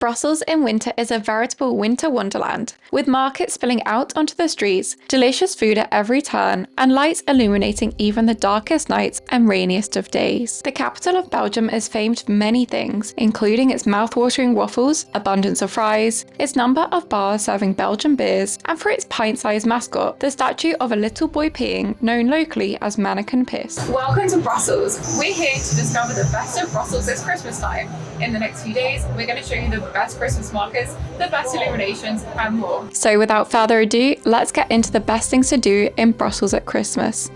Brussels in winter is a veritable winter wonderland, with markets spilling out onto the streets, delicious food at every turn, and lights illuminating even the darkest nights and rainiest of days. The capital of Belgium is famed for many things, including its mouth-watering waffles, abundance of fries, its number of bars serving Belgian beers, and for its pint-sized mascot, the statue of a little boy peeing, known locally as Manneken Pis. Welcome to Brussels. We're here to discover the best of Brussels this Christmas time. In the next few days, we're going to show you the best Christmas markets, the best illuminations, and more. So without further ado, let's get into the best things to do in Brussels at Christmas.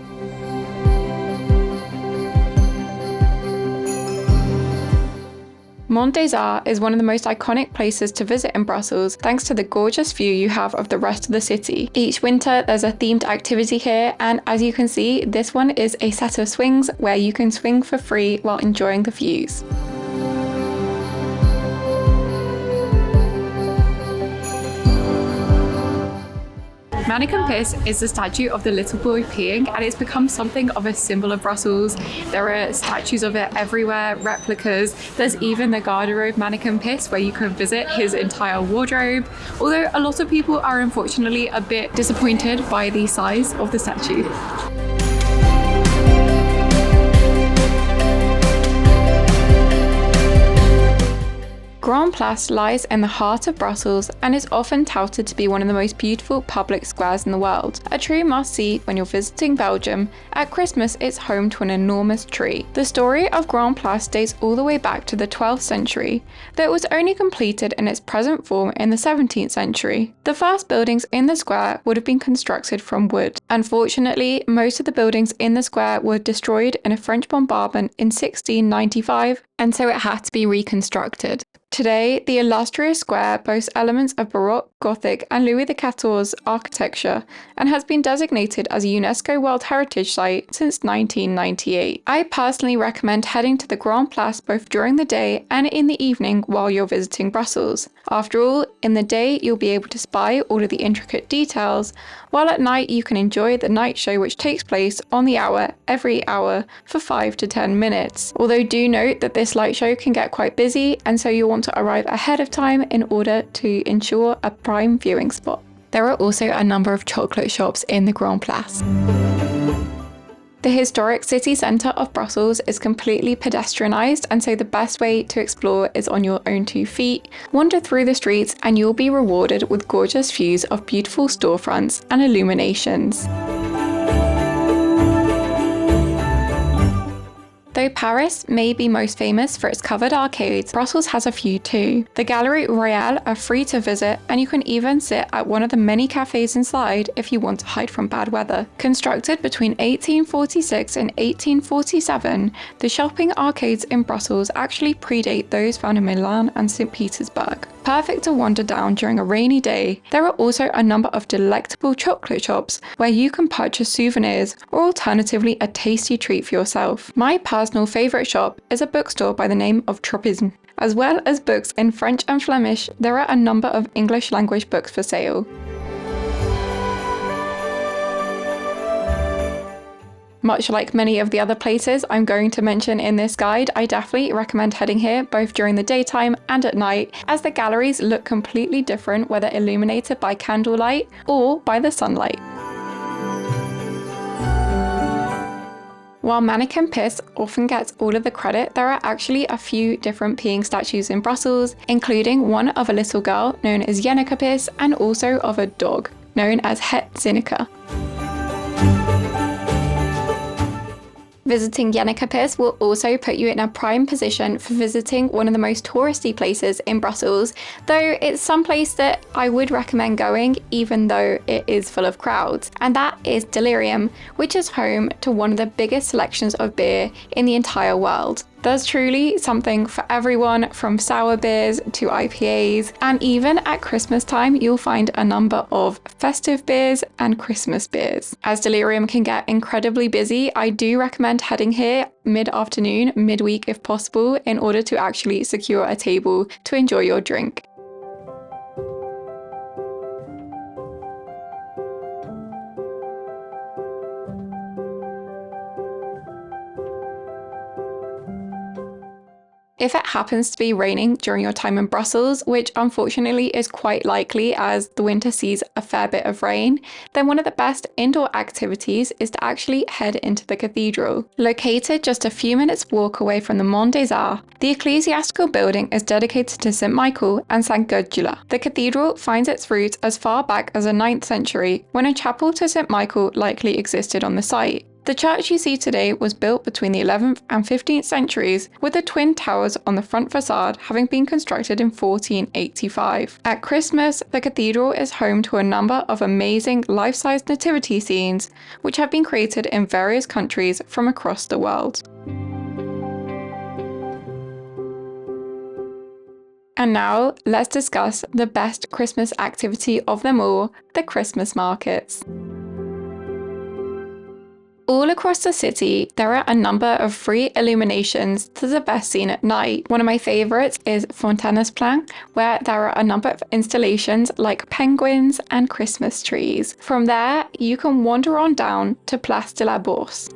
Mont is one of the most iconic places to visit in Brussels thanks to the gorgeous view you have of the rest of the city. Each winter there's a themed activity here, and as you can see, this one is a set of swings where you can swing for free while enjoying the views. Manneken Pis is the statue of the little boy peeing, and it's become something of a symbol of Brussels. There are statues of it everywhere, replicas. There's even the garderobe Manneken Pis where you can visit his entire wardrobe, although a lot of people are unfortunately a bit disappointed by the size of the statue. Grand Place lies in the heart of Brussels and is often touted to be one of the most beautiful public squares in the world. A true must-see when you're visiting Belgium. At Christmas, it's home to an enormous tree. The story of Grand Place dates all the way back to the 12th century, though it was only completed in its present form in the 17th century. The first buildings in the square would have been constructed from wood. Unfortunately, most of the buildings in the square were destroyed in a French bombardment in 1695, and so it had to be reconstructed. Today, the illustrious square boasts elements of Baroque, Gothic, and Louis XIV architecture and has been designated as a UNESCO World Heritage Site since 1998. I personally recommend heading to the Grand Place both during the day and in the evening while you're visiting Brussels. After all, in the day you'll be able to spy all of the intricate details, while at night you can enjoy the night show which takes place on the hour every hour for 5 to 10 minutes. Although do note that this light show can get quite busy, and so you'll want to arrive ahead of time in order to ensure a prime viewing spot. There are also a number of chocolate shops in the Grand Place. The historic city centre of Brussels is completely pedestrianised, and so the best way to explore is on your own 2 feet. Wander through the streets and you'll be rewarded with gorgeous views of beautiful storefronts and illuminations. Though Paris may be most famous for its covered arcades, Brussels has a few too. The Galeries Royales are free to visit, and you can even sit at one of the many cafes inside if you want to hide from bad weather. Constructed between 1846 and 1847, the shopping arcades in Brussels actually predate those found in Milan and St. Petersburg. Perfect to wander down during a rainy day, there are also a number of delectable chocolate shops where you can purchase souvenirs or alternatively a tasty treat for yourself. My personal favourite shop is a bookstore by the name of Tropisme. As well as books in French and Flemish, there are a number of English language books for sale. Much like many of the other places I'm going to mention in this guide, I definitely recommend heading here both during the daytime and at night, as the galleries look completely different whether illuminated by candlelight or by the sunlight. While Manneken Pis often gets all of the credit, there are actually a few different peeing statues in Brussels, including one of a little girl known as Manneken Pis and also of a dog known as Het Zinneke. Visiting Manneken Pis will also put you in a prime position for visiting one of the most touristy places in Brussels, though it's some place that I would recommend going even though it is full of crowds, and that is Delirium, which is home to one of the biggest selections of beer in the entire world. There's truly something for everyone, from sour beers to IPAs, and even at Christmas time you'll find a number of festive beers and Christmas beers. As Delirium can get incredibly busy, I do recommend heading here mid-afternoon, midweek if possible, in order to actually secure a table to enjoy your drink. If it happens to be raining during your time in Brussels, which unfortunately is quite likely as the winter sees a fair bit of rain, then one of the best indoor activities is to actually head into the cathedral. Located just a few minutes walk away from the Mont des Arts, the ecclesiastical building is dedicated to St. Michael and St. Gudula. The cathedral finds its roots as far back as the 9th century, when a chapel to St. Michael likely existed on the site. The church you see today was built between the 11th and 15th centuries, with the twin towers on the front facade having been constructed in 1485. At Christmas, the cathedral is home to a number of amazing life-size nativity scenes, which have been created in various countries from across the world. And now, let's discuss the best Christmas activity of them all, the Christmas markets. All across the city, there are a number of free illuminations that are best seen at night. One of my favourites is Fontanesplein, where there are a number of installations like penguins and Christmas trees. From there, you can wander on down to Place de la Bourse.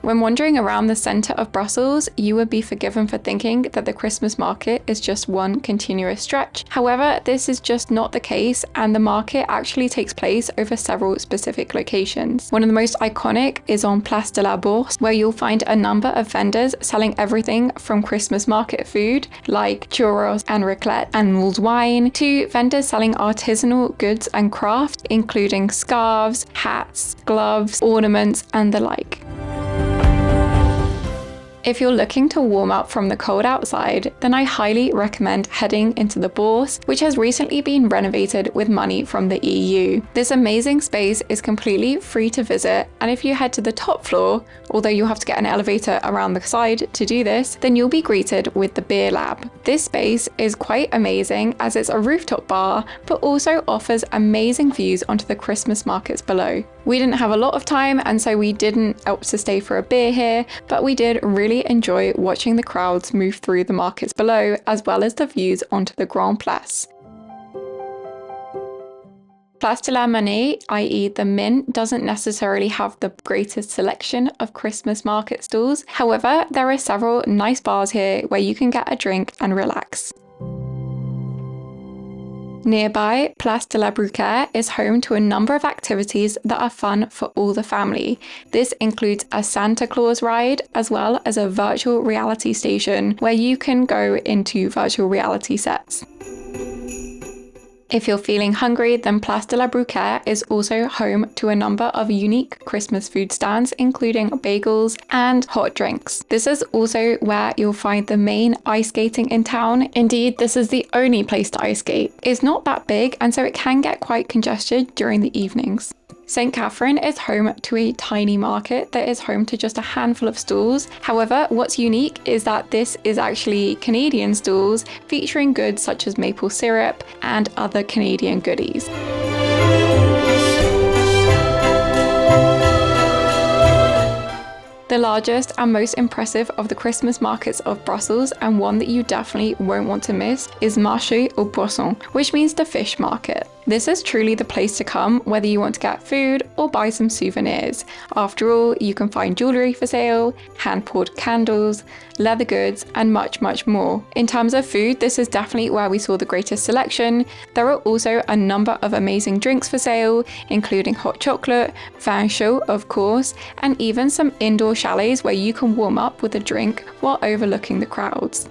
When wandering around the centre of Brussels, you would be forgiven for thinking that the Christmas market is just one continuous stretch. However, this is just not the case, and the market actually takes place over several specific locations. One of the most iconic is on Place de la Bourse, where you'll find a number of vendors selling everything from Christmas market food, like churros and raclette and mulled wine, to vendors selling artisanal goods and craft, including scarves, hats, gloves, ornaments, and the like. If you're looking to warm up from the cold outside, then I highly recommend heading into the Bourse, which has recently been renovated with money from the EU. This amazing space is completely free to visit, and if you head to the top floor, although you'll have to get an elevator around the side to do this, then you'll be greeted with the Beer Lab. This space is quite amazing as it's a rooftop bar, but also offers amazing views onto the Christmas markets below. We didn't have a lot of time, and so we didn't opt to stay for a beer here, but we did really enjoy watching the crowds move through the markets below, as well as the views onto the Grand Place. Place de la Monnaie, i.e. the Mint, doesn't necessarily have the greatest selection of Christmas market stalls. However, there are several nice bars here where you can get a drink and relax. Nearby, Place de la Bruyère is home to a number of activities that are fun for all the family. This includes a Santa Claus ride, as well as a virtual reality station where you can go into virtual reality sets. If you're feeling hungry, then Place de la Bruyère is also home to a number of unique Christmas food stands, including bagels and hot drinks. This is also where you'll find the main ice skating in town. Indeed, this is the only place to ice skate. It's not that big, and so it can get quite congested during the evenings. St. Catherine is home to a tiny market that is home to just a handful of stalls. However, what's unique is that this is actually Canadian stalls featuring goods such as maple syrup and other Canadian goodies. The largest and most impressive of the Christmas markets of Brussels, and one that you definitely won't want to miss, is Marché aux Poissons, which means the fish market. This is truly the place to come whether you want to get food or buy some souvenirs. After all, you can find jewellery for sale, hand-poured candles, leather goods, and much, much more. In terms of food, this is definitely where we saw the greatest selection. There are also a number of amazing drinks for sale, including hot chocolate, vin chaud of course, and even some indoor chalets where you can warm up with a drink while overlooking the crowds.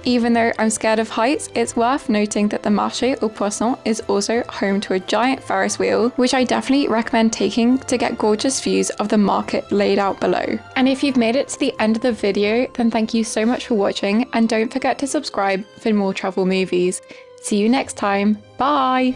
Even though I'm scared of heights, it's worth noting that the Marché aux Poissons is also home to a giant Ferris wheel, which I definitely recommend taking to get gorgeous views of the market laid out below. And if you've made it to the end of the video, then thank you so much for watching, and don't forget to subscribe for more travel movies. See you next time. Bye!